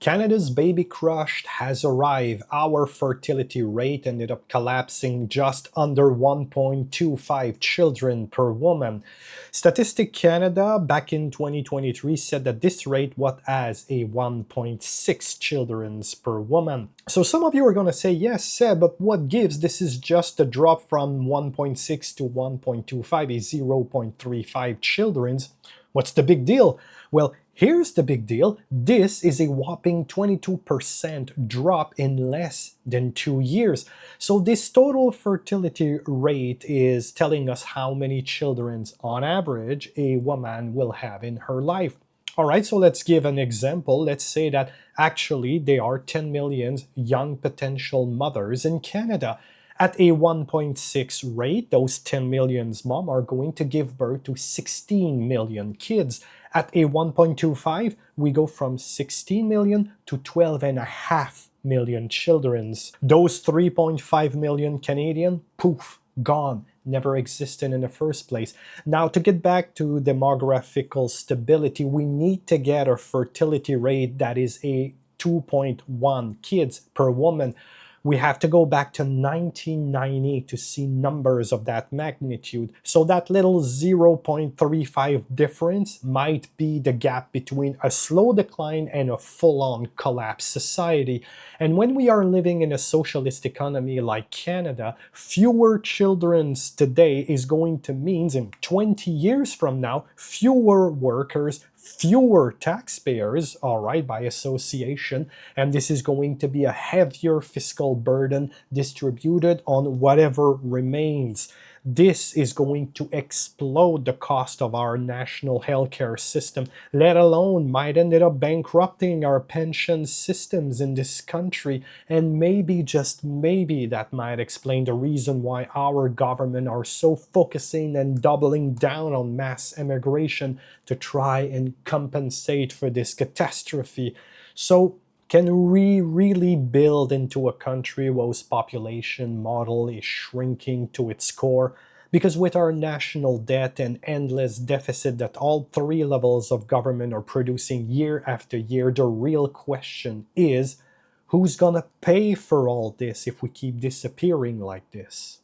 Canada's baby crush has arrived. Our fertility rate ended up collapsing just under 1.25 children per woman. Statistic Canada back in 2023 said that this rate was as a 1.6 children per woman. So some of you are going to say, yes, Seb, but what gives? This is just a drop from 1.6 to 1.25, a 0.35 children's. What's the big deal? Well, here's the big deal. This is a whopping 22% drop in less than 2 years. So this total fertility rate is telling us how many children on average a woman will have in her life. All right, so let's give an example. Let's say that actually there are 10 million young potential mothers in Canada. At a 1.6 rate, those 10 million moms are going to give birth to 16 million kids. At a 1.25, we go from 16 million to 12.5 million children. Those 3.5 million Canadian, poof, gone. Never existed in the first place. Now, to get back to demographical stability, we need to get a fertility rate that is a 2.1 kids per woman. We have to go back to 1990 to see numbers of that magnitude. So that little 0.35 difference might be the gap between a slow decline and a full-on collapse society. And when we are living in a socialist economy like Canada, fewer children today is going to mean in 20 years from now, fewer workers, fewer taxpayers, all right, by association, and this is going to be a heavier fiscal burden distributed on whatever remains. This is going to explode the cost of our national healthcare system, let alone might end up bankrupting our pension systems in this country, and maybe, just maybe, that might explain the reason why our government are so focusing and doubling down on mass immigration to try and compensate for this catastrophe. So, can we really build into a country whose population model is shrinking to its core? Because with our national debt and endless deficit that all three levels of government are producing year after year, the real question is, who's gonna pay for all this if we keep disappearing like this?